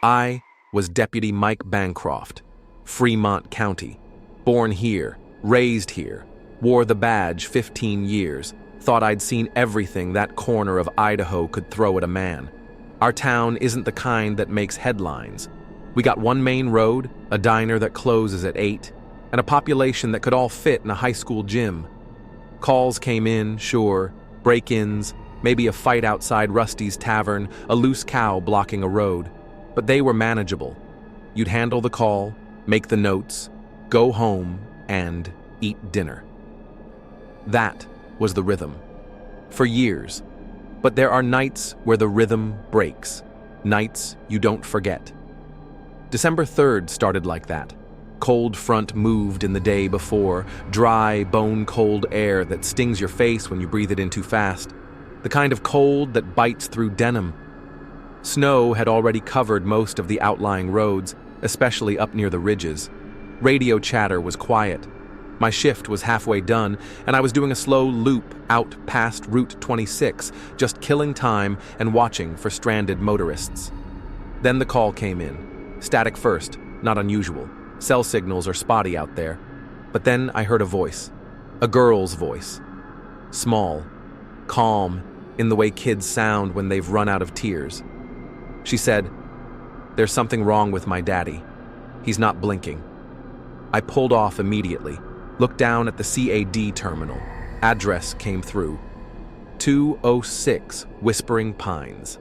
I was Deputy Mike Bancroft, Fremont County, born here, raised here, wore the badge 15 years, thought I'd seen everything that corner of Idaho could throw at a man. Our town isn't the kind that makes headlines. We got one main road, a diner that closes at 8, and a population that could all fit in a high school gym. Calls came in, sure, break-ins, maybe a fight outside Rusty's Tavern, a loose cow blocking a road. But they were manageable. You'd handle the call, make the notes, go home, and eat dinner. That was the rhythm. For years. But there are nights where the rhythm breaks. Nights you don't forget. December 3rd started like that. Cold front moved in the day before, dry, bone-cold air that stings your face when you breathe it in too fast. The kind of cold that bites through denim. Snow had already covered most of the outlying roads, especially up near the ridges. Radio chatter was quiet. My shift was halfway done, and I was doing a slow loop out past Route 26, just killing time and watching for stranded motorists. Then the call came in. Static first, not unusual. Cell signals are spotty out there. But then I heard a voice. A girl's voice. Small, calm, in the way kids sound when they've run out of tears. She said, "There's something wrong with my daddy. He's not blinking." I pulled off immediately, looked down at the CAD terminal. Address came through. 206 Whispering Pines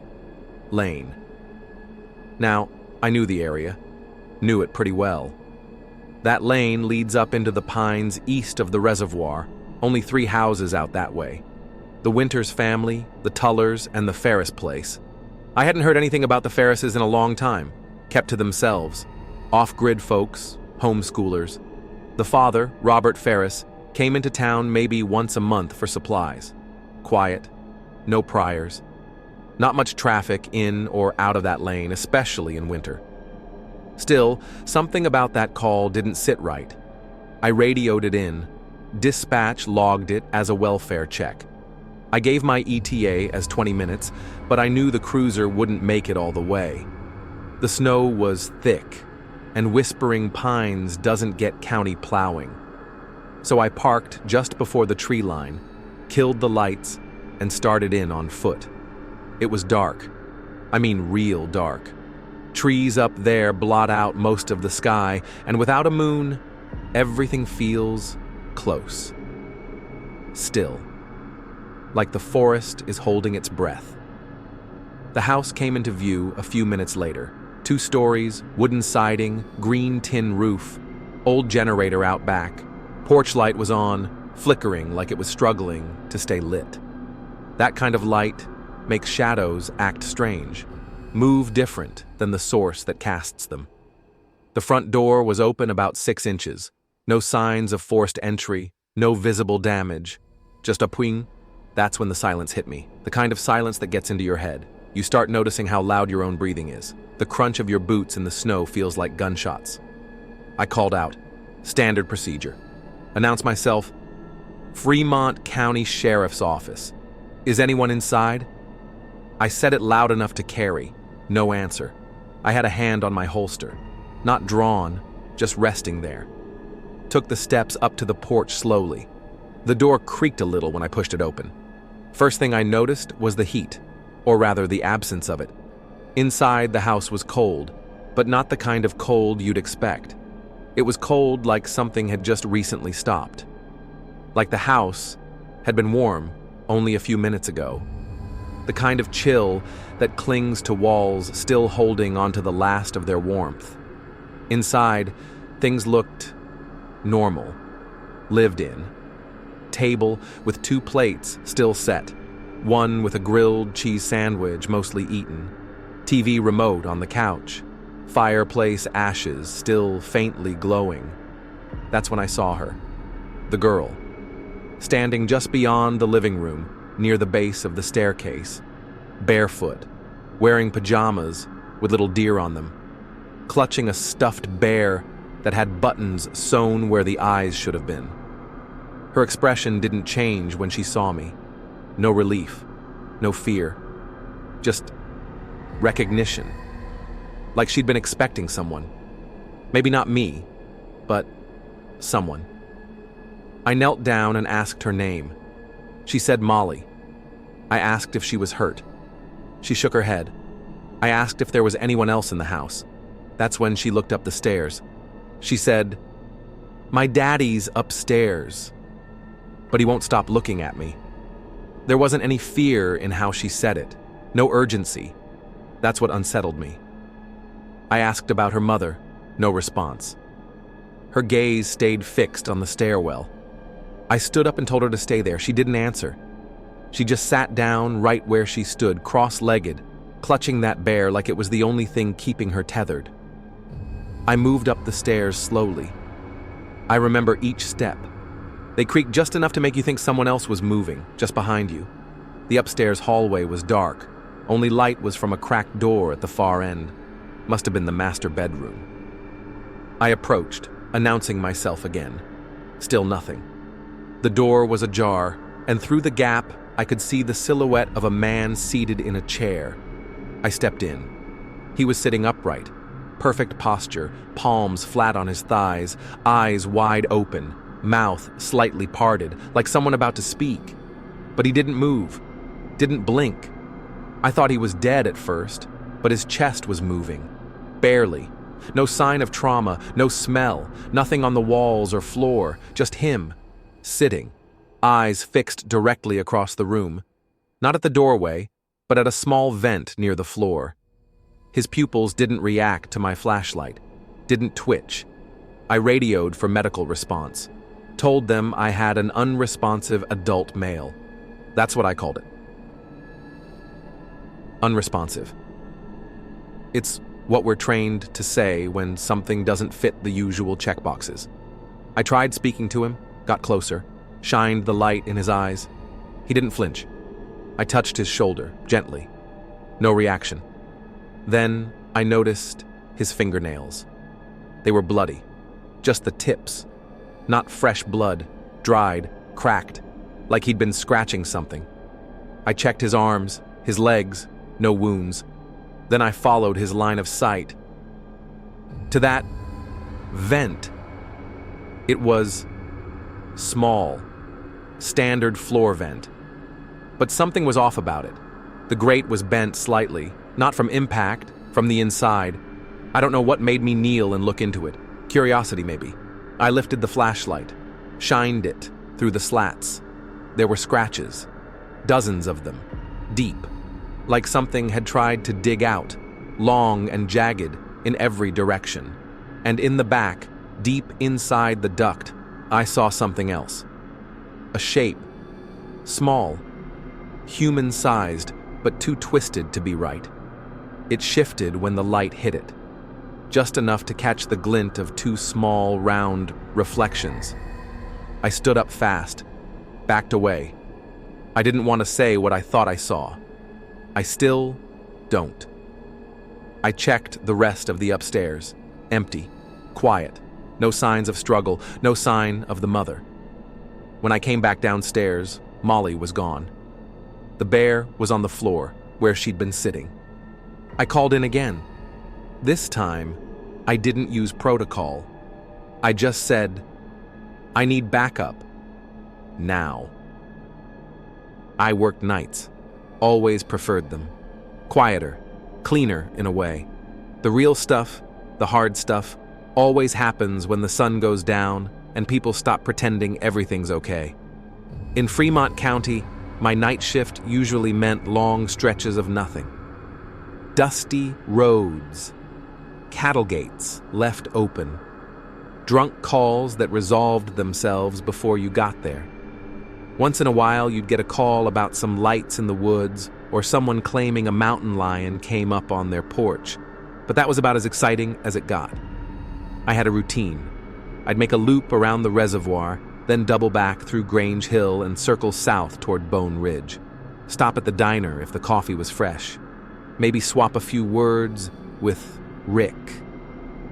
Lane. Now, I knew the area. Knew it pretty well. That lane leads up into the pines east of the reservoir, only 3 houses out that way. The Winters family, the Tullers, and the Ferris place. I hadn't heard anything about the Ferrises in a long time, kept to themselves. Off-grid folks, homeschoolers. The father, Robert Ferris, came into town maybe once a month for supplies. Quiet, no priors. Not much traffic in or out of that lane, especially in winter. Still, something about that call didn't sit right. I radioed it in. Dispatch logged it as a welfare check. I gave my ETA as 20 minutes, but I knew the cruiser wouldn't make it all the way. The snow was thick, and Whispering Pines doesn't get county plowing. So I parked just before the tree line, killed the lights, and started in on foot. It was dark. I mean real dark. Trees up there blot out most of the sky, and without a moon, everything feels close. Still. Like the forest is holding its breath. The house came into view a few minutes later. 2 stories, wooden siding, green tin roof, old generator out back. Porch light was on, flickering like it was struggling to stay lit. That kind of light makes shadows act strange, move different than the source that casts them. The front door was open about 6 inches. No signs of forced entry, no visible damage. Just a pwing. That's when the silence hit me. The kind of silence that gets into your head. You start noticing how loud your own breathing is. The crunch of your boots in the snow feels like gunshots. I called out. Standard procedure. Announced myself. Fremont County Sheriff's Office. Is anyone inside? I said it loud enough to carry. No answer. I had a hand on my holster. Not drawn, just resting there. Took the steps up to the porch slowly. The door creaked a little when I pushed it open. First thing I noticed was the heat, or rather the absence of it. Inside, the house was cold, but not the kind of cold you'd expect. It was cold like something had just recently stopped. Like the house had been warm only a few minutes ago. The kind of chill that clings to walls still holding onto the last of their warmth. Inside, things looked normal, lived in. Table with 2 plates still set, one with a grilled cheese sandwich mostly eaten, TV remote on the couch, fireplace ashes still faintly glowing. That's when I saw her, the girl, standing just beyond the living room near the base of the staircase, barefoot, wearing pajamas with little deer on them, clutching a stuffed bear that had buttons sewn where the eyes should have been. Her expression didn't change when she saw me. No relief, no fear, just recognition. like she'd been expecting someone. Maybe not me, but someone. I knelt down and asked her name. She said Molly. I asked if she was hurt. She shook her head. I asked if there was anyone else in the house. That's when she looked up the stairs. She said, "My daddy's upstairs." But he won't stop looking at me. There wasn't any fear in how she said it, no urgency. That's what unsettled me. I asked about her mother, no response. Her gaze stayed fixed on the stairwell. I stood up and told her to stay there. She didn't answer. She just sat down right where she stood, cross-legged, clutching that bear like it was the only thing keeping her tethered. I moved up the stairs slowly. I remember each step. They creaked just enough to make you think someone else was moving, just behind you. The upstairs hallway was dark. Only light was from a cracked door at the far end. Must have been the master bedroom. I approached, announcing myself again. Still nothing. The door was ajar, and through the gap, I could see the silhouette of a man seated in a chair. I stepped in. He was sitting upright, perfect posture, palms flat on his thighs, eyes wide open, mouth slightly parted, like someone about to speak. But he didn't move, didn't blink. I thought he was dead at first, but his chest was moving. Barely. No sign of trauma, no smell, nothing on the walls or floor, just him, sitting, eyes fixed directly across the room. Not at the doorway, but at a small vent near the floor. His pupils didn't react to my flashlight, didn't twitch. I radioed for medical response, told them I had an unresponsive adult male. That's what I called it. Unresponsive. It's what we're trained to say when something doesn't fit the usual checkboxes. I tried speaking to him, got closer, shined the light in his eyes. He didn't flinch. I touched his shoulder, gently. No reaction. Then I noticed his fingernails. They were bloody. Just the tips. Not fresh blood, dried, cracked, like he'd been scratching something. I checked his arms, his legs, no wounds. Then I followed his line of sight to that vent. It was small, standard floor vent. But something was off about it. The grate was bent slightly, not from impact, from the inside. I don't know what made me kneel and look into it. Curiosity, maybe. I lifted the flashlight, shined it through the slats. There were scratches, dozens of them, deep, like something had tried to dig out, long and jagged in every direction. And in the back, deep inside the duct, I saw something else. A shape, small, human-sized, but too twisted to be right. It shifted when the light hit it, just enough to catch the glint of two small, round reflections. I stood up fast, backed away. I didn't want to say what I thought I saw. I still don't. I checked the rest of the upstairs. Empty, quiet, no signs of struggle, no sign of the mother. When I came back downstairs, Molly was gone. The bear was on the floor, where she'd been sitting. I called in again. This time, I didn't use protocol. I just said, "I need backup. Now." I worked nights. Always preferred them. Quieter, cleaner in a way. The real stuff, the hard stuff, always happens when the sun goes down and people stop pretending everything's okay. In Fremont County, my night shift usually meant long stretches of nothing. Dusty roads, cattle gates left open, drunk calls that resolved themselves before you got there. Once in a while, you'd get a call about some lights in the woods or someone claiming a mountain lion came up on their porch, but that was about as exciting as it got. I had a routine. I'd make a loop around the reservoir, then double back through Grange Hill and circle south toward Bone Ridge. Stop at the diner if the coffee was fresh. Maybe swap a few words with Rick,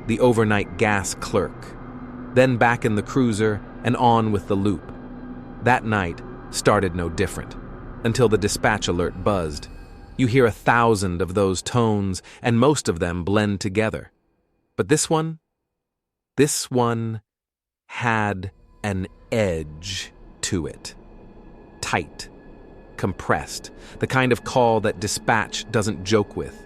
the overnight gas clerk. Then back in the cruiser and on with the loop. That night started no different, until the dispatch alert buzzed. You hear 1,000 of those tones, and most of them blend together. But this one had an edge to it. Tight, compressed, the kind of call that dispatch doesn't joke with.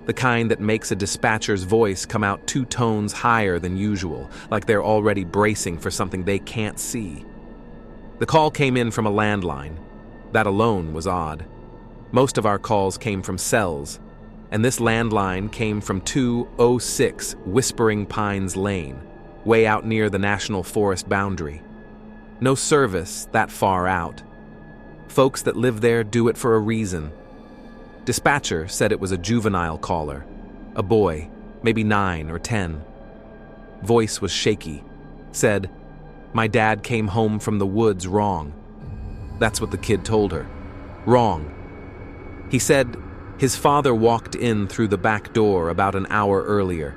The kind that makes a dispatcher's voice come out 2 tones higher than usual, like they're already bracing for something they can't see. The call came in from a landline. That alone was odd. Most of our calls came from cells, and this landline came from 206 Whispering Pines Lane, way out near the National Forest boundary. No service that far out. Folks that live there do it for a reason. Dispatcher said it was a juvenile caller, a boy, maybe 9 or 10. Voice was shaky. Said, "My dad came home from the woods wrong." That's what the kid told her. Wrong. He said his father walked in through the back door about an hour earlier.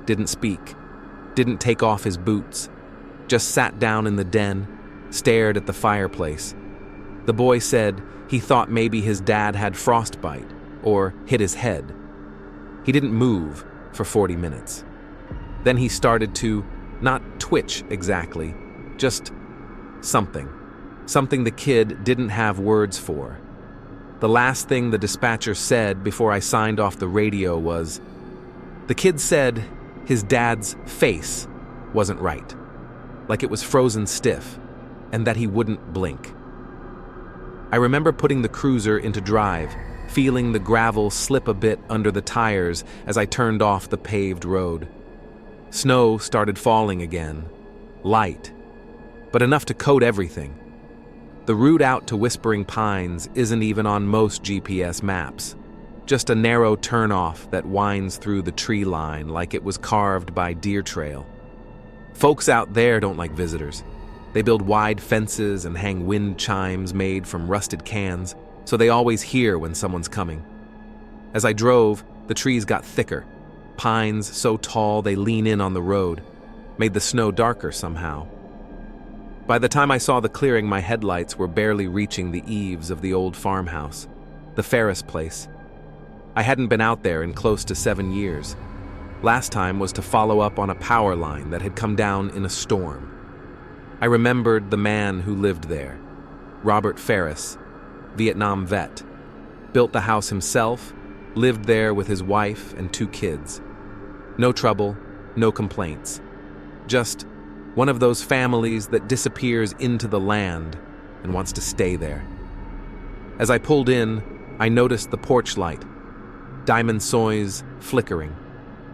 Didn't speak. Didn't take off his boots. Just sat down in the den, stared at the fireplace. The boy said he thought maybe his dad had frostbite or hit his head. He didn't move for 40 minutes. Then he started to, not twitch exactly, just something. Something the kid didn't have words for. The last thing the dispatcher said before I signed off the radio was, the kid said his dad's face wasn't right, like it was frozen stiff, and that he wouldn't blink. I remember putting the cruiser into drive, feeling the gravel slip a bit under the tires as I turned off the paved road. Snow started falling again, light, but enough to coat everything. The route out to Whispering Pines isn't even on most GPS maps, just a narrow turnoff that winds through the tree line like it was carved by deer trail. Folks out there don't like visitors. They build wide fences and hang wind chimes made from rusted cans, so they always hear when someone's coming. As I drove, the trees got thicker, pines so tall they lean in on the road, made the snow darker somehow. By the time I saw the clearing, my headlights were barely reaching the eaves of the old farmhouse, the Ferris place. I hadn't been out there in close to 7 years. Last time was to follow up on a power line that had come down in a storm. I remembered the man who lived there, Robert Ferris, Vietnam vet. Built the house himself, lived there with his wife and 2 kids. No trouble, no complaints. Just one of those families that disappears into the land and wants to stay there. As I pulled in, I noticed the porch light, diamond soys flickering.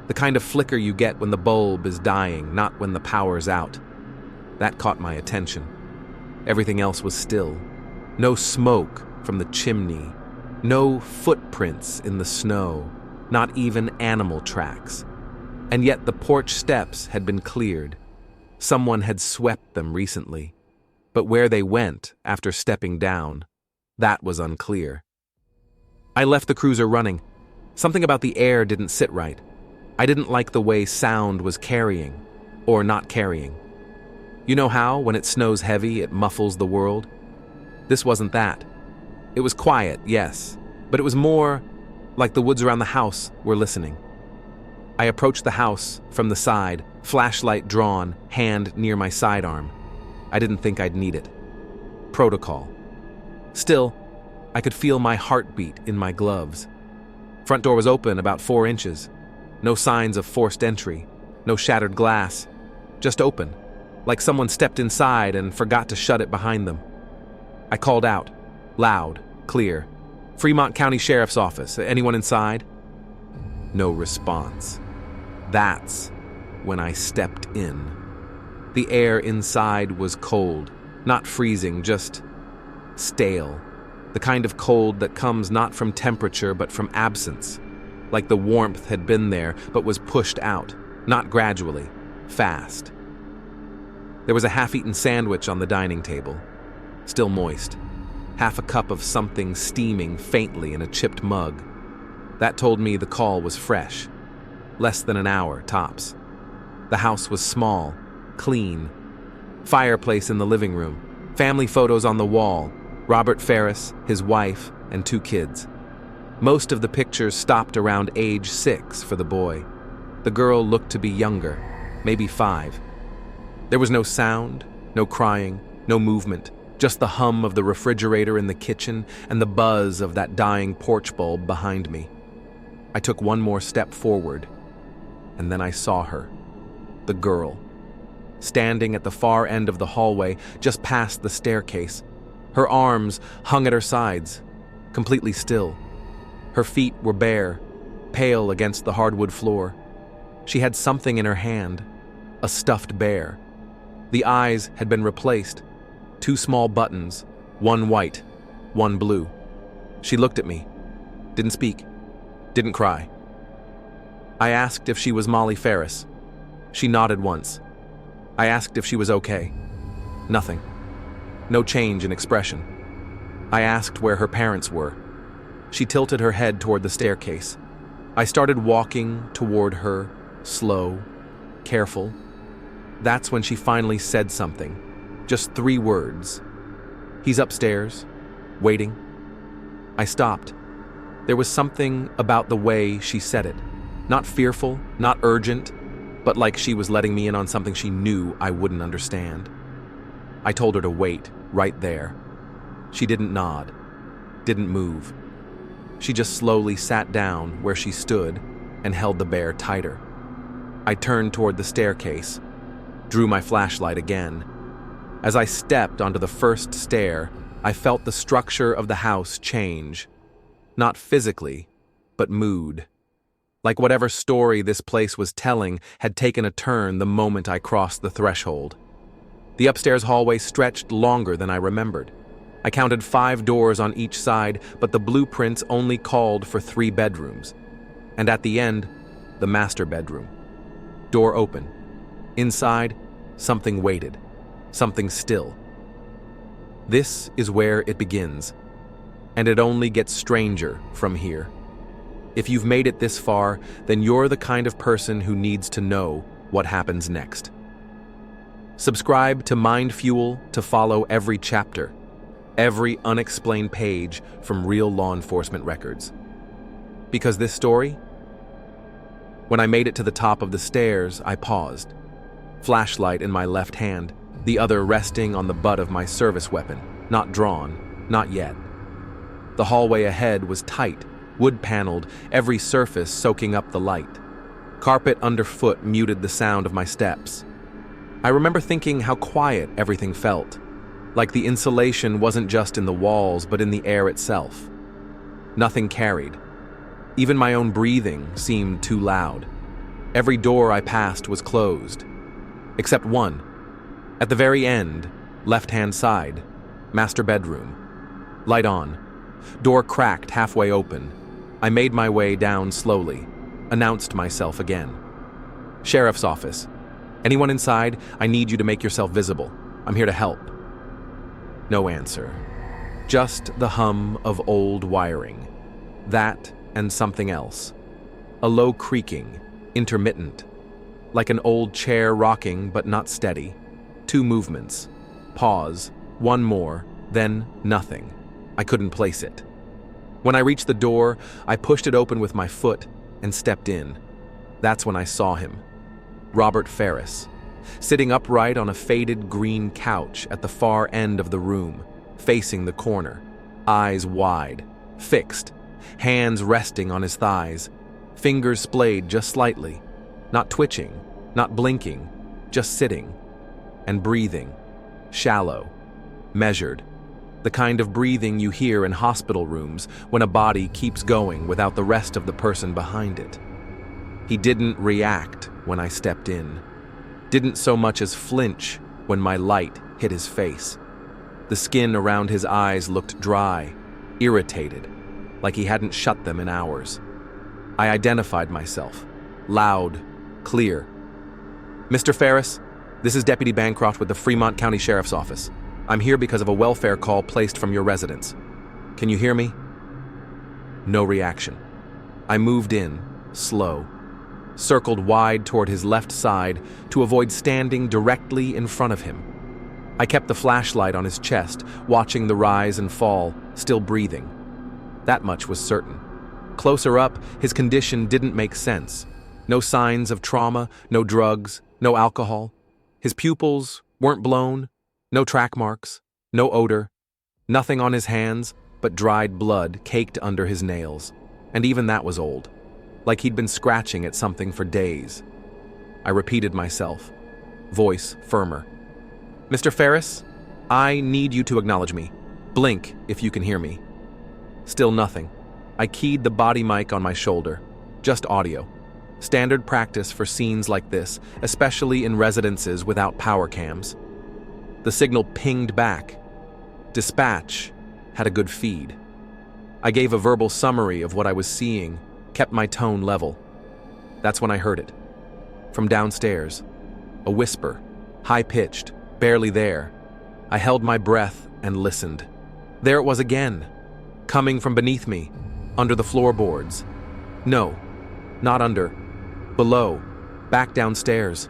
The kind of flicker you get when the bulb is dying, not when the power's out. That caught my attention. Everything else was still. No smoke from the chimney. No footprints in the snow. Not even animal tracks. And yet the porch steps had been cleared. Someone had swept them recently. But where they went after stepping down, that was unclear. I left the cruiser running. Something about the air didn't sit right. I didn't like the way sound was carrying, or not carrying. You know how, when it snows heavy, it muffles the world? This wasn't that. It was quiet, yes, but it was more like the woods around the house were listening. I approached the house from the side, flashlight drawn, hand near my sidearm. I didn't think I'd need it. Protocol. Still, I could feel my heartbeat in my gloves. Front door was open about 4 inches. No signs of forced entry, no shattered glass, just open, like someone stepped inside and forgot to shut it behind them. I called out, loud, clear, "Fremont County Sheriff's Office, anyone inside?" No response. That's when I stepped in. The air inside was cold, not freezing, just stale. The kind of cold that comes not from temperature but from absence. Like the warmth had been there but was pushed out, not gradually, fast. There was a half-eaten sandwich on the dining table, still moist. Half a cup of something steaming faintly in a chipped mug. That told me the call was fresh. Less than an hour, tops. The house was small, clean. Fireplace in the living room. Family photos on the wall. Robert Ferris, his wife, and 2 kids. Most of the pictures stopped around age 6 for the boy. The girl looked to be younger, maybe 5. There was no sound, no crying, no movement, just the hum of the refrigerator in the kitchen and the buzz of that dying porch bulb behind me. I took one more step forward, and then I saw her, the girl, standing at the far end of the hallway just past the staircase. Her arms hung at her sides, completely still. Her feet were bare, pale against the hardwood floor. She had something in her hand, a stuffed bear. The eyes had been replaced, 2 small buttons, one white, one blue. She looked at me, didn't speak, didn't cry. I asked if she was Molly Ferris. She nodded once. I asked if she was okay. Nothing. No change in expression. I asked where her parents were. She tilted her head toward the staircase. I started walking toward her, slow, careful. That's when she finally said something. Just 3 words. "He's upstairs, waiting." I stopped. There was something about the way she said it. Not fearful, not urgent, but like she was letting me in on something she knew I wouldn't understand. I told her to wait, right there. She didn't nod, didn't move. She just slowly sat down where she stood and held the bear tighter. I turned toward the staircase, drew my flashlight again. As I stepped onto the first stair, I felt the structure of the house change. Not physically, but mood. Like whatever story this place was telling had taken a turn the moment I crossed the threshold. The upstairs hallway stretched longer than I remembered. I counted 5 doors on each side, but the blueprints only called for 3 bedrooms. And at the end, the master bedroom. Door open. Inside, something waited. Something still. This is where it begins. And it only gets stranger from here. If you've made it this far, then you're the kind of person who needs to know what happens next. Subscribe to MindFuel to follow every chapter, every unexplained page from real law enforcement records. Because this story? When I made it to the top of the stairs, I paused. Flashlight in my left hand, the other resting on the butt of my service weapon, not drawn, not yet. The hallway ahead was tight, wood-paneled, every surface soaking up the light. Carpet underfoot muted the sound of my steps. I remember thinking how quiet everything felt, like the insulation wasn't just in the walls but in the air itself. Nothing carried. Even my own breathing seemed too loud. Every door I passed was closed, except one. At the very end, left-hand side, master bedroom. Light on. Door cracked halfway open. I made my way down slowly, announced myself again. Sheriff's office. Anyone inside? I need you to make yourself visible. I'm here to help. No answer. Just the hum of old wiring. That and something else. A low creaking, intermittent. Like an old chair rocking but not steady. 2 movements. Pause. 1 more. Then nothing. I couldn't place it. When I reached the door, I pushed it open with my foot and stepped in. That's when I saw him. Robert Ferris, sitting upright on a faded green couch at the far end of the room, facing the corner, eyes wide, fixed, hands resting on his thighs, fingers splayed just slightly, not twitching, not blinking, just sitting, and breathing, shallow, measured, the kind of breathing you hear in hospital rooms when a body keeps going without the rest of the person behind it. He didn't react when I stepped in, didn't so much as flinch when my light hit his face. The skin around his eyes looked dry, irritated, like he hadn't shut them in hours. I identified myself, loud, clear. "Mr. Ferris, this is Deputy Bancroft with the Fremont County Sheriff's Office. I'm here because of a welfare call placed from your residence. Can you hear me?" No reaction. I moved in, slow, circled wide toward his left side to avoid standing directly in front of him. I kept the flashlight on his chest, watching the rise and fall, still breathing. That much was certain. closer up, his condition didn't make sense. No signs of trauma, no drugs, no alcohol. His pupils weren't blown, no track marks, no odor, nothing on his hands but dried blood caked under his nails. And even that was old, like he'd been scratching at something for days. I repeated myself, voice firmer. "Mr. Ferris, I need you to acknowledge me. Blink if you can hear me." Still nothing. I keyed the body mic on my shoulder. Just audio. Standard practice for scenes like this, especially in residences without power cams. The signal pinged back. Dispatch had a good feed. I gave a verbal summary of what I was seeing, kept my tone level. That's when I heard it. From downstairs. A whisper, high-pitched, barely there. I held my breath and listened. There it was again, coming from beneath me, under the floorboards. No, not under. Below, back downstairs.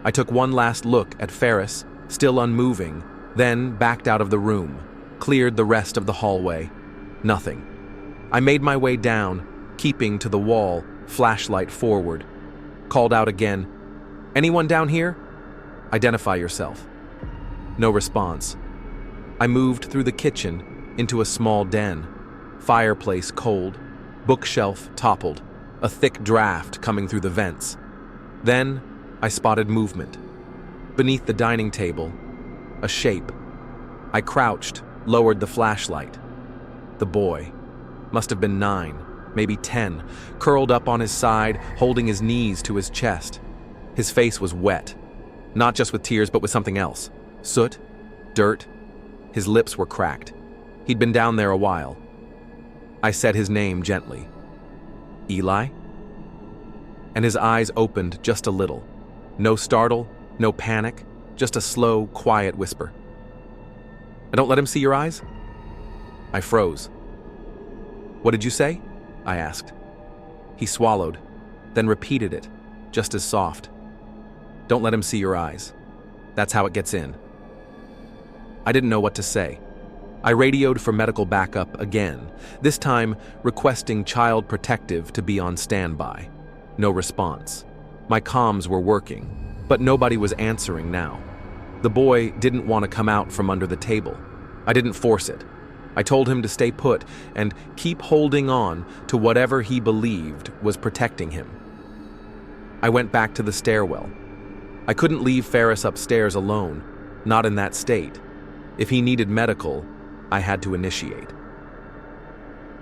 I took one last look at Ferris, still unmoving, then backed out of the room, cleared the rest of the hallway. Nothing. I made my way down, keeping to the wall, flashlight forward. Called out again, "Anyone down here? Identify yourself." No response. I moved through the kitchen into a small den. Fireplace cold, bookshelf toppled, a thick draft coming through the vents. Then I spotted movement. Beneath the dining table, a shape. I crouched, lowered the flashlight. The boy, must have been 9, maybe 10, curled up on his side, holding his knees to his chest. His face was wet, not just with tears, but with something else. Soot, dirt. His lips were cracked. He'd been down there a while. I said his name gently. "Eli?" And his eyes opened just a little. No startle, no panic, just a slow, quiet whisper. "I don't let him see your eyes?" I froze. "What did you say?" I asked. He swallowed, then repeated it, just as soft. "Don't let him see your eyes. That's how it gets in." I didn't know what to say. I radioed for medical backup again, this time requesting Child Protective to be on standby. No response. My comms were working, but nobody was answering now. The boy didn't want to come out from under the table. I didn't force it. I told him to stay put and keep holding on to whatever he believed was protecting him. I went back to the stairwell. I couldn't leave Ferris upstairs alone, not in that state. If he needed medical, I had to initiate.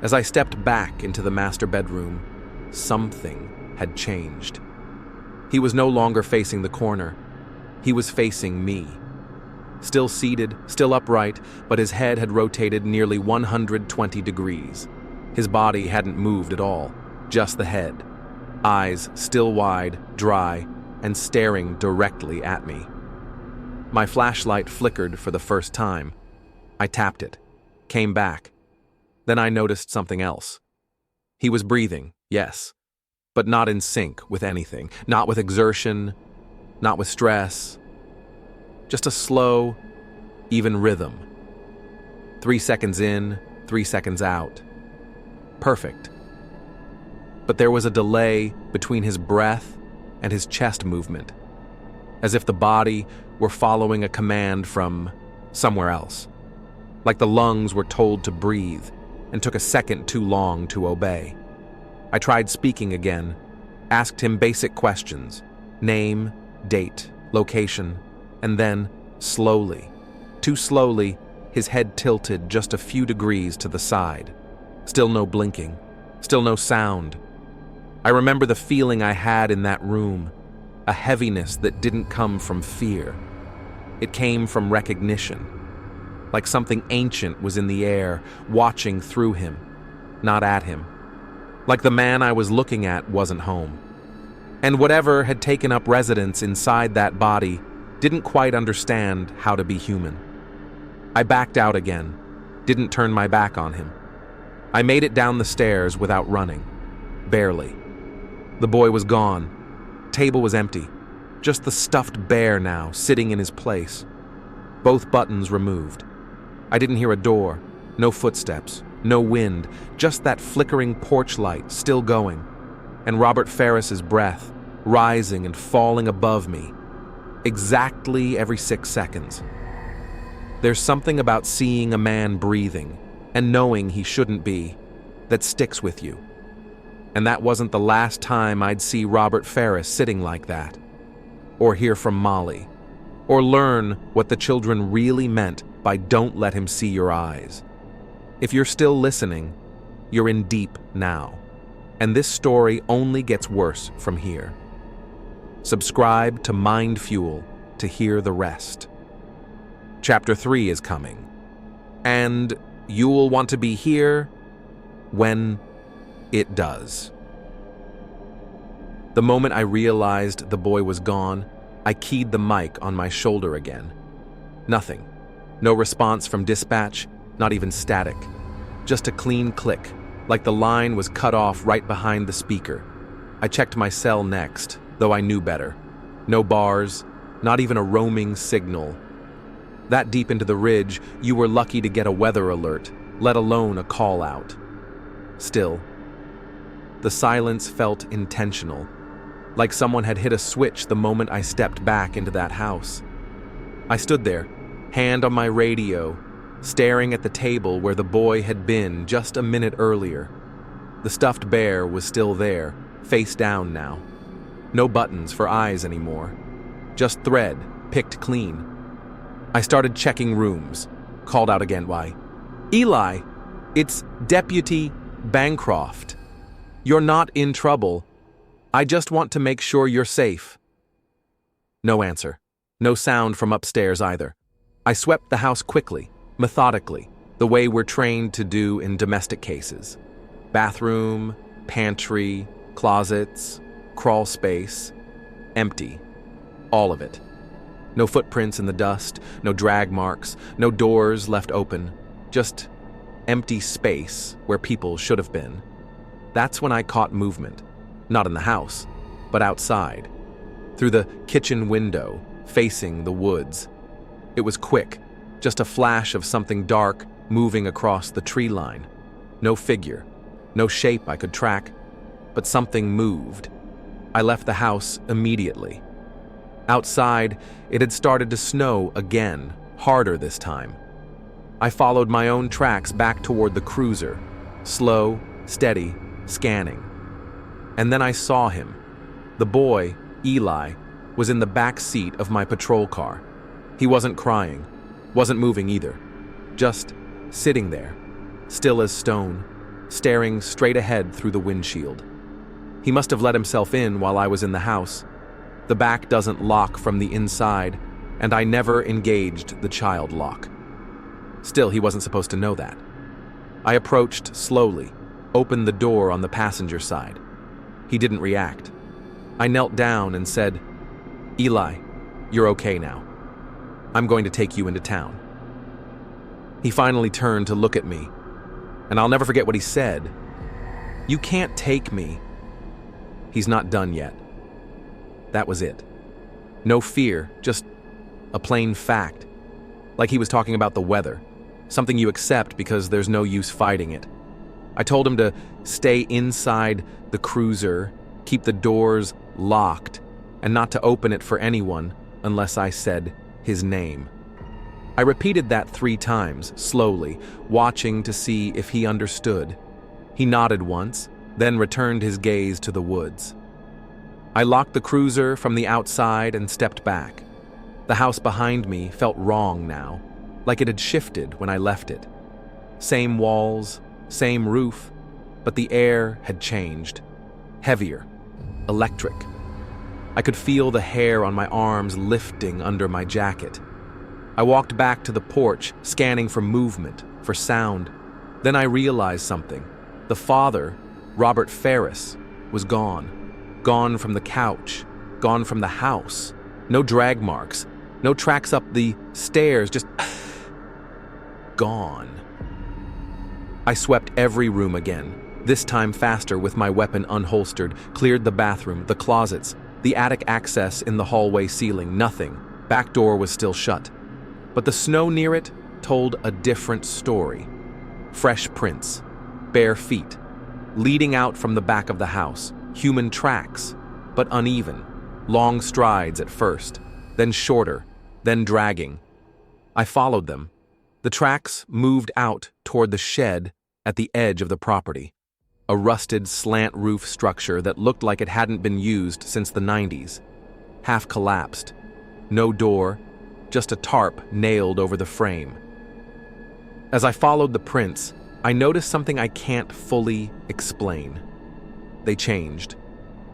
As I stepped back into the master bedroom, something had changed. He was no longer facing the corner. He was facing me. Still seated, still upright, but his head had rotated nearly 120 degrees. His body hadn't moved at all, just the head. Eyes still wide, dry, and staring directly at me. My flashlight flickered for the first time. I tapped it, came back. Then I noticed something else. He was breathing, yes, but not in sync with anything, not with exertion, not with stress. Just a slow, even rhythm. 3 seconds in, 3 seconds out. Perfect. But there was a delay between his breath and his chest movement, as if the body were following a command from somewhere else, like the lungs were told to breathe and took a second too long to obey. I tried speaking again, asked him basic questions, name, date, location, and then, slowly, too slowly, his head tilted just a few degrees to the side. Still no blinking, still no sound. I remember the feeling I had in that room, a heaviness that didn't come from fear. It came from recognition, like something ancient was in the air, watching through him, not at him. Like the man I was looking at wasn't home. And whatever had taken up residence inside that body didn't quite understand how to be human. I backed out again, didn't turn my back on him. I made it down the stairs without running, barely. The boy was gone. Table was empty. Just the stuffed bear now, sitting in his place. Both buttons removed. I didn't hear a door, no footsteps, no wind, just that flickering porch light still going, and Robert Ferris's breath rising and falling above me, exactly every 6 seconds. There's something about seeing a man breathing and knowing he shouldn't be that sticks with you. And that wasn't the last time I'd see Robert Ferris sitting like that, or hear from Molly, or learn what the children really meant by "don't let him see your eyes." If you're still listening, you're in deep now, and this story only gets worse from here. Subscribe to MindFuel to hear the rest. Chapter 3 is coming, and you'll want to be here when it does. The moment I realized the boy was gone, I keyed the mic on my shoulder again. Nothing. No response from dispatch, not even static. Just a clean click, like the line was cut off right behind the speaker. I checked my cell next, though I knew better. No bars, not even a roaming signal. That deep into the ridge, you were lucky to get a weather alert, let alone a call out. Still, the silence felt intentional, like someone had hit a switch the moment I stepped back into that house. I stood there, hand on my radio, staring at the table where the boy had been just a minute earlier. The stuffed bear was still there, face down now. No buttons for eyes anymore, just thread, picked clean. I started checking rooms, called out again. "Why? Eli, it's Deputy Bancroft. You're not in trouble. I just want to make sure you're safe." No answer. No sound from upstairs either. I swept the house quickly, methodically, the way we're trained to do in domestic cases. Bathroom, pantry, closets, crawl space, empty. All of it. No footprints in the dust, no drag marks, no doors left open, just empty space where people should have been. That's when I caught movement, not in the house, but outside, through the kitchen window, facing the woods. It was quick, just a flash of something dark moving across the tree line. No figure, no shape I could track, but something moved. I left the house immediately. Outside, it had started to snow again, harder this time. I followed my own tracks back toward the cruiser, slow, steady, scanning. And then I saw him. The boy, Eli, was in the back seat of my patrol car. He wasn't crying, wasn't moving either, just sitting there, still as stone, staring straight ahead through the windshield. He must have let himself in while I was in the house. The back doesn't lock from the inside, and I never engaged the child lock. Still, he wasn't supposed to know that. I approached slowly, opened the door on the passenger side. He didn't react. I knelt down and said, "Eli, you're okay now. I'm going to take you into town." He finally turned to look at me, and I'll never forget what he said. "You can't take me." He's not done yet. That was it. No fear, just a plain fact. Like he was talking about the weather, something you accept because there's no use fighting it. I told him to stay inside the cruiser, keep the doors locked, and not to open it for anyone unless I said his name. I repeated that 3 times, slowly, watching to see if he understood. He nodded once, then returned his gaze to the woods. I locked the cruiser from the outside and stepped back. The house behind me felt wrong now, like it had shifted when I left it. Same walls, same roof, but the air had changed. Heavier, electric. I could feel the hair on my arms lifting under my jacket. I walked back to the porch, scanning for movement, for sound. Then I realized something. The father, Robert Ferris, was gone. Gone from the couch, gone from the house. No drag marks, no tracks up the stairs, just gone. I swept every room again, this time faster with my weapon unholstered, cleared the bathroom, the closets, the attic access in the hallway ceiling, nothing. Back door was still shut. But the snow near it told a different story. fresh prints, bare feet, leading out from the back of the house, human tracks, but uneven, long strides at first, then shorter, then dragging. I followed them. The tracks moved out toward the shed at the edge of the property, a rusted slant roof structure that looked like it hadn't been used since the 90s, half collapsed, no door, just a tarp nailed over the frame. As I followed the prints, I noticed something I can't fully explain. They changed.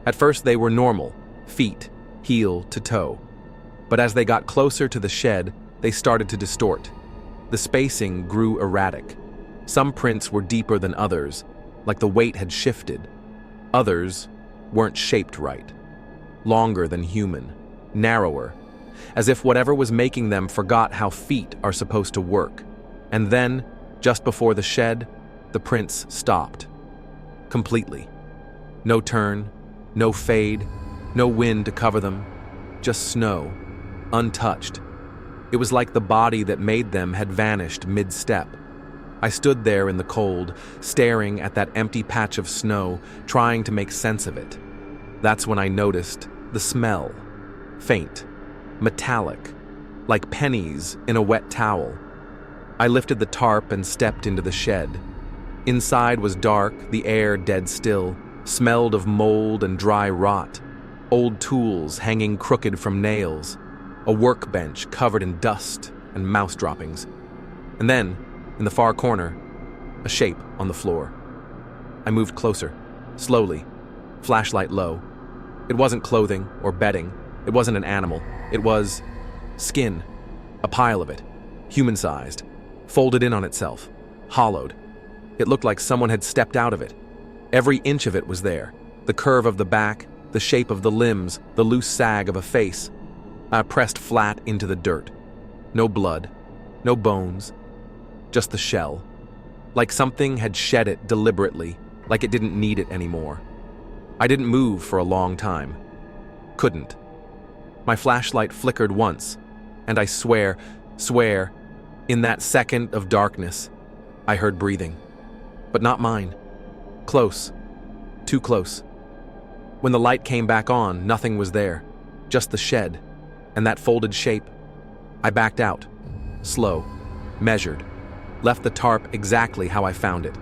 At first they were normal, feet, heel to toe. But as they got closer to the shed, they started to distort. The spacing grew erratic. Some prints were deeper than others, like the weight had shifted. Others weren't shaped right. Longer than human, narrower, as if whatever was making them forgot how feet are supposed to work. And then, just before the shed, the prints stopped. Completely. No turn, no fade, no wind to cover them, just snow, untouched. It was like the body that made them had vanished mid-step. I stood there in the cold, staring at that empty patch of snow, trying to make sense of it. That's when I noticed the smell. Faint, metallic, like pennies in a wet towel. I lifted the tarp and stepped into the shed. Inside was dark, the air dead still, smelled of mold and dry rot, old tools hanging crooked from nails, a workbench covered in dust and mouse droppings. And then, in the far corner, a shape on the floor. I moved closer, slowly, flashlight low. It wasn't clothing or bedding. It wasn't an animal. It was skin, a pile of it, human-sized, folded in on itself, hollowed. It looked like someone had stepped out of it. Every inch of it was there, the curve of the back, the shape of the limbs, the loose sag of a face. I pressed flat into the dirt. No blood, no bones, just the shell. Like something had shed it deliberately, like it didn't need it anymore. I didn't move for a long time. Couldn't. My flashlight flickered once, and I swear, in that second of darkness, I heard breathing. But not mine. Close. Too close. When the light came back on, nothing was there. Just the shed, and that folded shape. I backed out. Slow. Measured. Left the tarp exactly how I found it.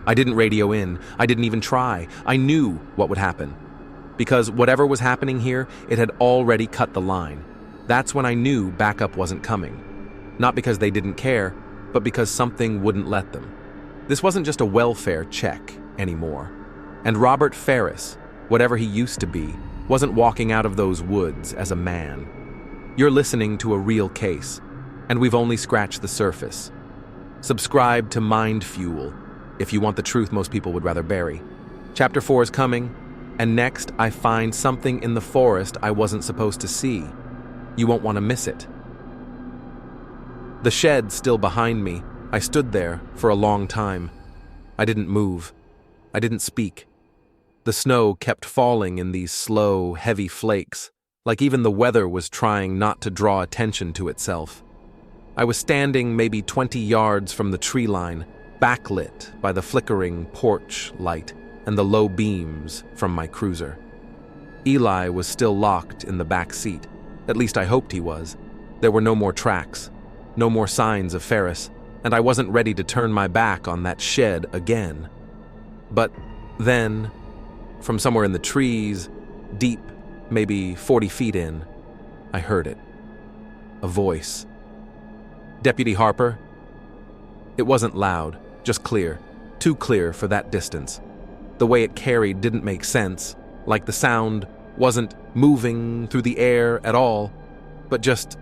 I didn't radio in. I didn't even try. I knew what would happen. Because whatever was happening here, it had already cut the line. That's when I knew backup wasn't coming. Not because they didn't care, but because something wouldn't let them. This wasn't just a welfare check anymore. And Robert Ferris, whatever he used to be, wasn't walking out of those woods as a man. You're listening to a real case, and we've only scratched the surface. Subscribe to MindFuel if you want the truth most people would rather bury. Chapter 4 is coming, and next I find something in the forest I wasn't supposed to see. You won't want to miss it. The shed still behind me. I stood there for a long time. I didn't move. I didn't speak. The snow kept falling in these slow, heavy flakes, like even the weather was trying not to draw attention to itself. I was standing maybe 20 yards from the tree line, backlit by the flickering porch light and the low beams from my cruiser. Eli was still locked in the back seat. At least I hoped he was. There were no more tracks, no more signs of Ferris, and I wasn't ready to turn my back on that shed again. But then, from somewhere in the trees, deep, maybe 40 feet in, I heard it. A voice. "Deputy Harper?" It wasn't loud, just clear, too clear for that distance. The way it carried didn't make sense, like the sound wasn't moving through the air at all, but just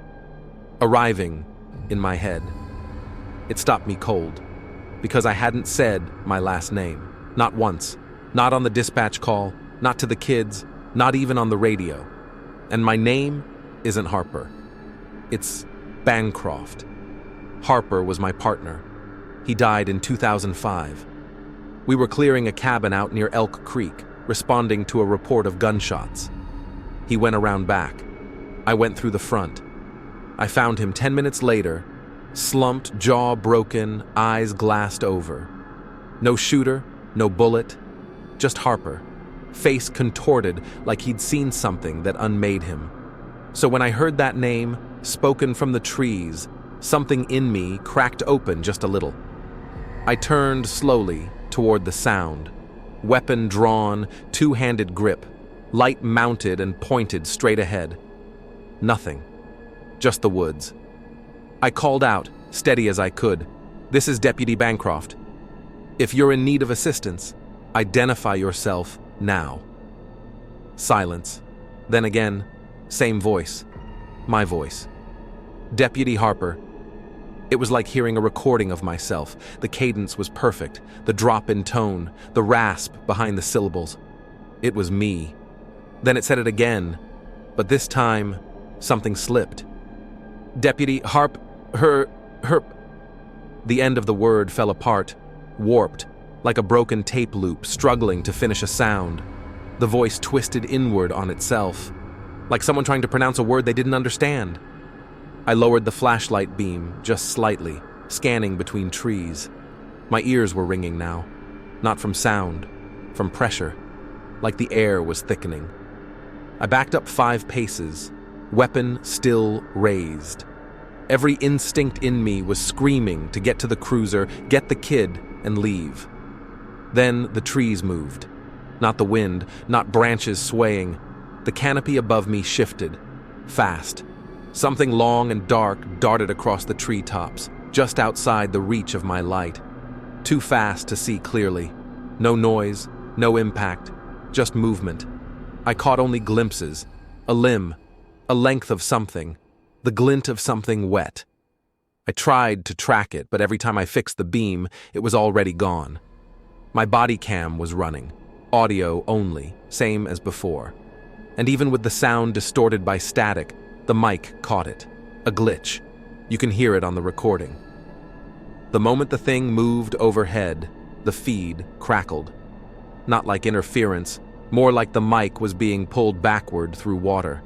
arriving in my head. It stopped me cold, because I hadn't said my last name, not once, not on the dispatch call, not to the kids, not even on the radio. And my name isn't Harper. It's Bancroft. Harper was my partner. He died in 2005. We were clearing a cabin out near Elk Creek, responding to a report of gunshots. He went around back. I went through the front. I found him 10 minutes later, Slumped, jaw broken, eyes glassed over. No shooter, no bullet, just Harper, face contorted like he'd seen something that unmade him. So when I heard that name, spoken from the trees, something in me cracked open just a little. I turned slowly toward the sound, weapon drawn, two-handed grip, light mounted and pointed straight ahead. Nothing, just the woods. I called out, steady as I could, "This is Deputy Bancroft. If you're in need of assistance, identify yourself now." Silence. Then again, same voice. My voice. "Deputy Harper." It was like hearing a recording of myself. The cadence was perfect, the drop in tone, the rasp behind the syllables. It was me. Then it said it again, but this time, something slipped. "Deputy Harp, her. The end of the word fell apart, warped, like a broken tape loop struggling to finish a sound. The voice twisted inward on itself, like someone trying to pronounce a word they didn't understand. I lowered the flashlight beam just slightly, scanning between trees. My ears were ringing now, not from sound, from pressure, like the air was thickening. I backed up 5 paces, weapon still raised. Every instinct in me was screaming to get to the cruiser, get the kid, and leave. Then the trees moved. Not the wind, not branches swaying. The canopy above me shifted, fast. Something long and dark darted across the treetops, just outside the reach of my light. Too fast to see clearly. No noise, no impact, just movement. I caught only glimpses, a limb, a length of something, the glint of something wet. I tried to track it, but every time I fixed the beam, it was already gone. My body cam was running, audio only, same as before. And even with the sound distorted by static, the mic caught it. A glitch. You can hear it on the recording. The moment the thing moved overhead, the feed crackled. Not like interference, more like the mic was being pulled backward through water.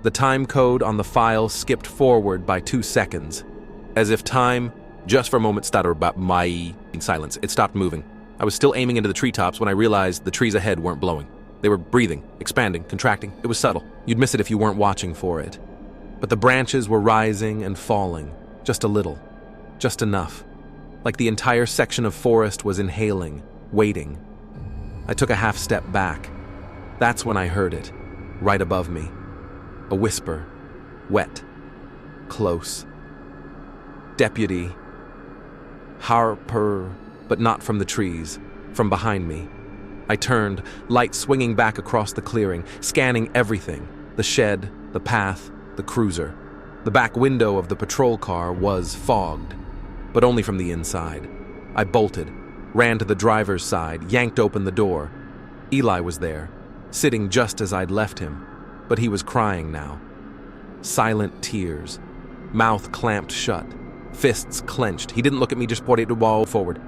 The time code on the file skipped forward by 2 seconds, as if time, just for a moment, stuttered about my silence. It stopped moving. I was still aiming into the treetops when I realized the trees ahead weren't blowing. They were breathing, expanding, contracting. It was subtle. You'd miss it if you weren't watching for it. But the branches were rising and falling, just a little, just enough. Like the entire section of forest was inhaling, waiting. I took a half step back. That's when I heard it, right above me. A whisper, wet, close. "Deputy Harper," but not from the trees, from behind me. I turned, light swinging back across the clearing, scanning everything, the shed, the path, the cruiser. The back window of the patrol car was fogged, but only from the inside. I bolted, ran to the driver's side, yanked open the door. Eli was there, sitting just as I'd left him, but he was crying now. Silent tears, mouth clamped shut, fists clenched. He didn't look at me, just pointed forward.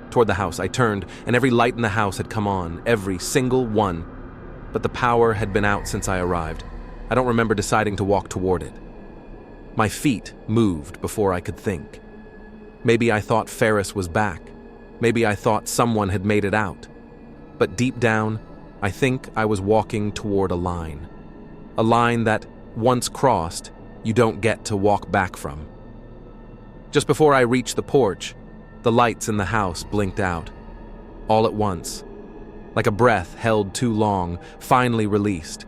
Toward the house, I turned, and every light in the house had come on, every single one. But the power had been out since I arrived. I don't remember deciding to walk toward it. My feet moved before I could think. Maybe I thought Ferris was back. Maybe I thought someone had made it out. But deep down, I think I was walking toward a line. A line that, once crossed, you don't get to walk back from. Just before I reached the porch, the lights in the house blinked out. All at once, like a breath held too long, finally released.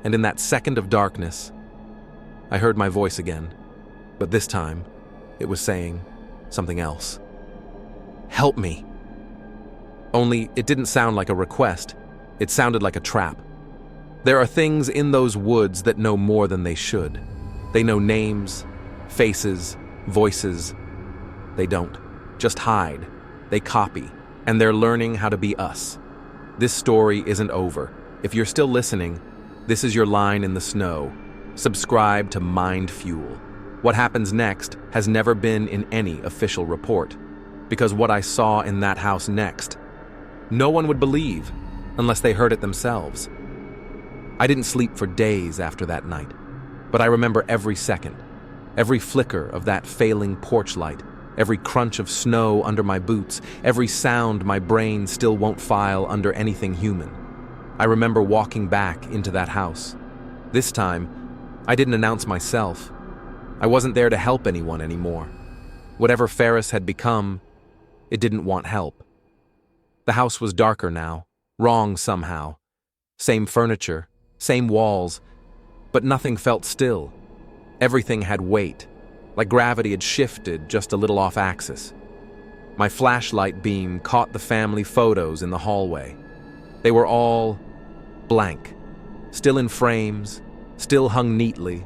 And in that second of darkness, I heard my voice again, but this time, it was saying something else. "Help me." Only it didn't sound like a request, it sounded like a trap. There are things in those woods that know more than they should. They know names, faces, voices. They don't. Just hide. They copy, and they're learning how to be us. This story isn't over. If you're still listening, this is your line in the snow. Subscribe to MindFuel. What happens next has never been in any official report, because what I saw in that house next, no one would believe unless they heard it themselves. I didn't sleep for days after that night, but I remember every second. Every flicker of that failing porch light, every crunch of snow under my boots, every sound my brain still won't file under anything human. I remember walking back into that house. This time, I didn't announce myself. I wasn't there to help anyone anymore. Whatever Ferris had become, it didn't want help. The house was darker now, wrong somehow. Same furniture, same walls, but nothing felt still. Everything had weight, like gravity had shifted just a little off axis. My flashlight beam caught the family photos in the hallway. They were all blank, still in frames, still hung neatly,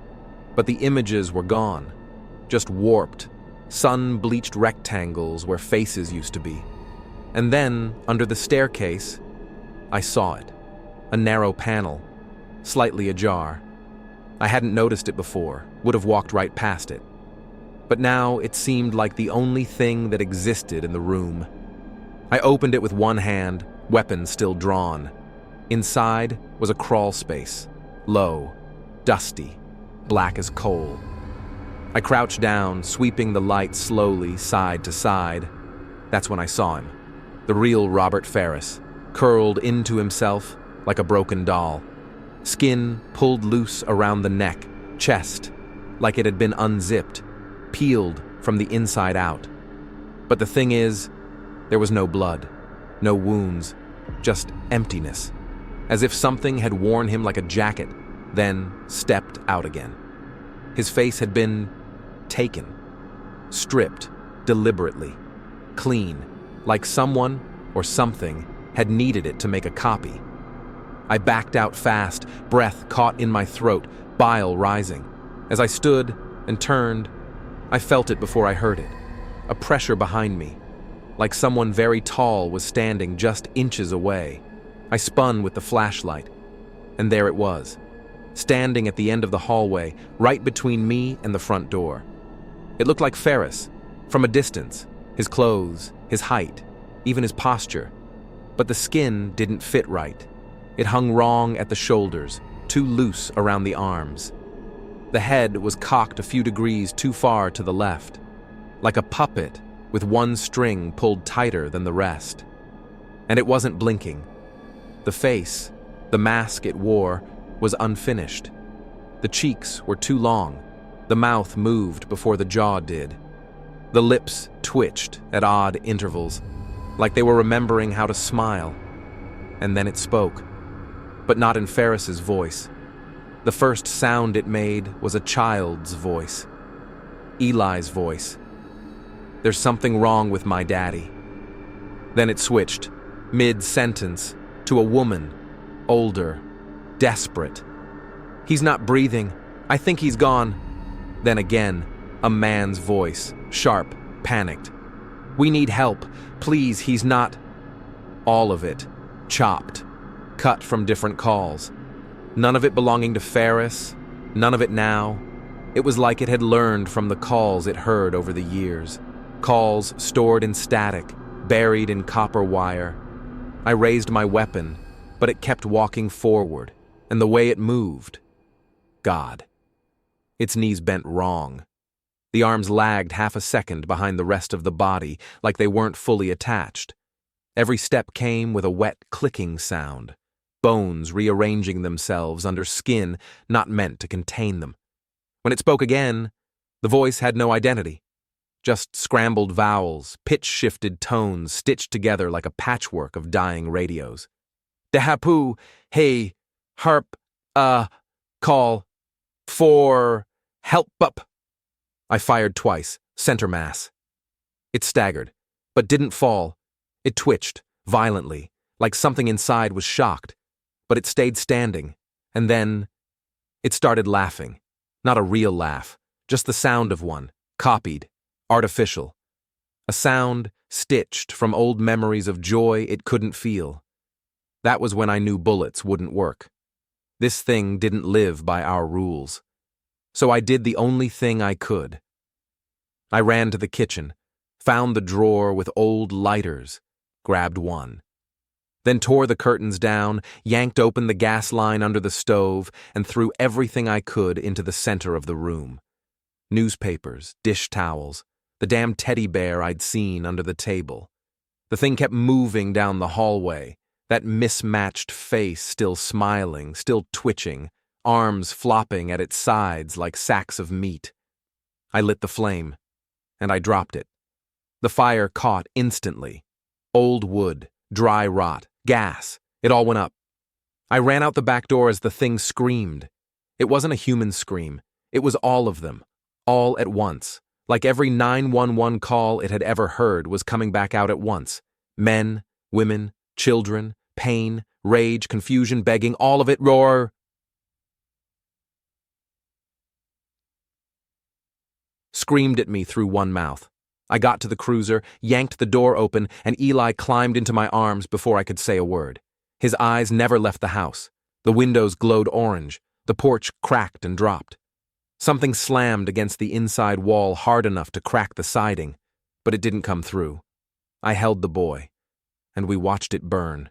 but the images were gone, just warped, sun-bleached rectangles where faces used to be. And then, under the staircase, I saw it. A narrow panel, slightly ajar. I hadn't noticed it before, would have walked right past it. But now it seemed like the only thing that existed in the room. I opened it with one hand, weapon still drawn. Inside was a crawl space, low, dusty, black as coal. I crouched down, sweeping the light slowly side to side. That's when I saw him, the real Robert Ferris, curled into himself like a broken doll. Skin pulled loose around the neck, chest, like it had been unzipped, peeled from the inside out. But the thing is, there was no blood, no wounds, just emptiness, as if something had worn him like a jacket, then stepped out again. His face had been taken, stripped deliberately, clean, like someone or something had kneaded it to make a copy. I backed out fast, breath caught in my throat, bile rising. As I stood and turned, I felt it before I heard it, a pressure behind me, like someone very tall was standing just inches away. I spun with the flashlight, and there it was, standing at the end of the hallway, right between me and the front door. It looked like Ferris, from a distance, his clothes, his height, even his posture. But the skin didn't fit right. It hung wrong at the shoulders, too loose around the arms. The head was cocked a few degrees too far to the left, like a puppet with one string pulled tighter than the rest. And it wasn't blinking. The face, the mask it wore, was unfinished. The cheeks were too long. The mouth moved before the jaw did. The lips twitched at odd intervals, like they were remembering how to smile. And then it spoke, but not in Ferris's voice. The first sound it made was a child's voice. Eli's voice. "There's something wrong with my daddy." Then it switched, mid-sentence, to a woman, older, desperate. "He's not breathing. I think he's gone." Then again, a man's voice, sharp, panicked. "We need help. Please, he's not..." All of it, chopped, cut from different calls. None of it belonging to Ferris, none of it now. It was like it had learned from the calls it heard over the years. Calls stored in static, buried in copper wire. I raised my weapon, but it kept walking forward, and the way it moved. God. Its knees bent wrong. The arms lagged half a second behind the rest of the body, like they weren't fully attached. Every step came with a wet clicking sound, bones rearranging themselves under skin not meant to contain them. When it spoke again, the voice had no identity. Just scrambled vowels, pitch-shifted tones stitched together like a patchwork of dying radios. "Dehapu, hey, harp, call, for, help up." I fired twice, center mass. It staggered, but didn't fall. It twitched, violently, like something inside was shocked. But it stayed standing, and then it started laughing. Not a real laugh, just the sound of one, copied, artificial. A sound stitched from old memories of joy it couldn't feel. That was when I knew bullets wouldn't work. This thing didn't live by our rules. So I did the only thing I could. I ran to the kitchen, found the drawer with old lighters, grabbed one. Then tore the curtains down, yanked open the gas line under the stove, and threw everything I could into the center of the room. Newspapers, dish towels, the damn teddy bear I'd seen under the table. The thing kept moving down the hallway, that mismatched face still smiling, still twitching, arms flopping at its sides like sacks of meat. I lit the flame, and I dropped it. The fire caught instantly. Old wood, dry rot, gas, it all went up. I ran out the back door as the thing screamed. It wasn't a human scream. It was all of them, all at once. Like every 911 call it had ever heard was coming back out at once. Men, women, children, pain, rage, confusion, begging, all of it roar. Screamed at me through one mouth. I got to the cruiser, yanked the door open, and Eli climbed into my arms before I could say a word. His eyes never left the house. The windows glowed orange. The porch cracked and dropped. Something slammed against the inside wall hard enough to crack the siding, but it didn't come through. I held the boy, and we watched it burn.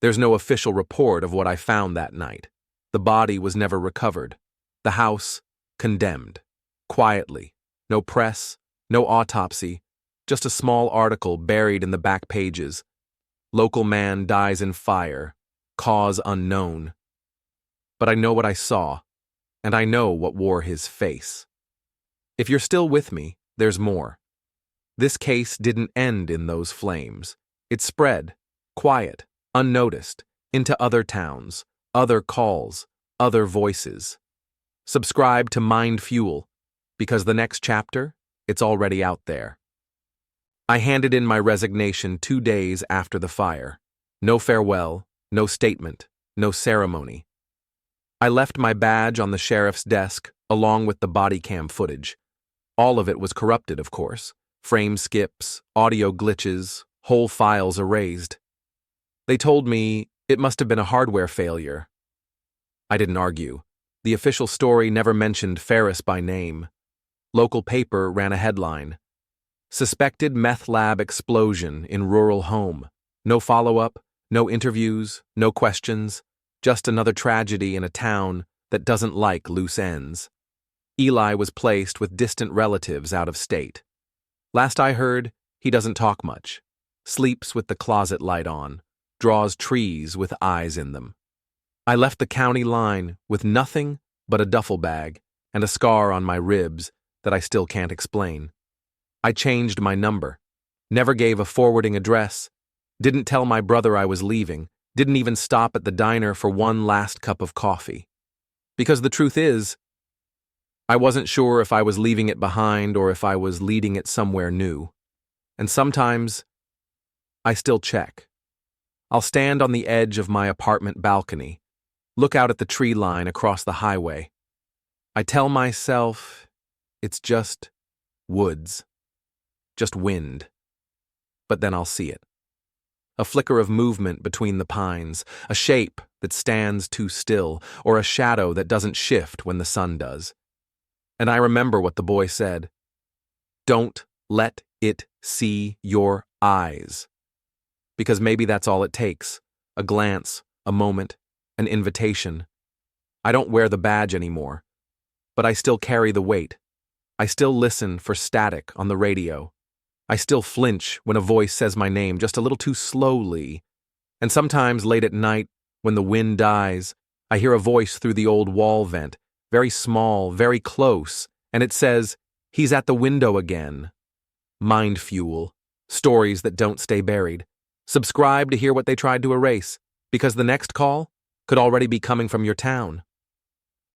There's no official report of what I found that night. The body was never recovered. The house, condemned. Quietly. No press, no autopsy, just a small article buried in the back pages. Local man dies in fire. Cause unknown. But I know what I saw, and I know what wore his face. If you're still with me, there's more. This case didn't end in those flames. It spread, quiet, unnoticed, into other towns, other calls, other voices. Subscribe to MindFuel, because the next chapter, it's already out there. I handed in my resignation 2 days after the fire. No farewell, no statement, no ceremony. I left my badge on the sheriff's desk, along with the body cam footage. All of it was corrupted, of course. Frame skips, audio glitches, whole files erased. They told me it must have been a hardware failure. I didn't argue. The official story never mentioned Ferris by name. Local paper ran a headline. Suspected meth lab explosion in rural home. No follow-up, no interviews, no questions. Just another tragedy in a town that doesn't like loose ends. Eli was placed with distant relatives out of state. Last I heard, he doesn't talk much. Sleeps with the closet light on. Draws trees with eyes in them. I left the county line with nothing but a duffel bag and a scar on my ribs that I still can't explain. I changed my number. Never gave a forwarding address. Didn't tell my brother I was leaving. Didn't even stop at the diner for one last cup of coffee. Because the truth is, I wasn't sure if I was leaving it behind or if I was leading it somewhere new. And sometimes, I still check. I'll stand on the edge of my apartment balcony, look out at the tree line across the highway. I tell myself, it's just woods, just wind. But then I'll see it. A flicker of movement between the pines, a shape that stands too still, or a shadow that doesn't shift when the sun does. And I remember what the boy said. Don't let it see your eyes. Because maybe that's all it takes. A glance, a moment, an invitation. I don't wear the badge anymore, but I still carry the weight. I still listen for static on the radio. I still flinch when a voice says my name just a little too slowly. And sometimes late at night, when the wind dies, I hear a voice through the old wall vent, very small, very close, and it says, "He's at the window again." MindFuel. Stories that don't stay buried. Subscribe to hear what they tried to erase, because the next call could already be coming from your town.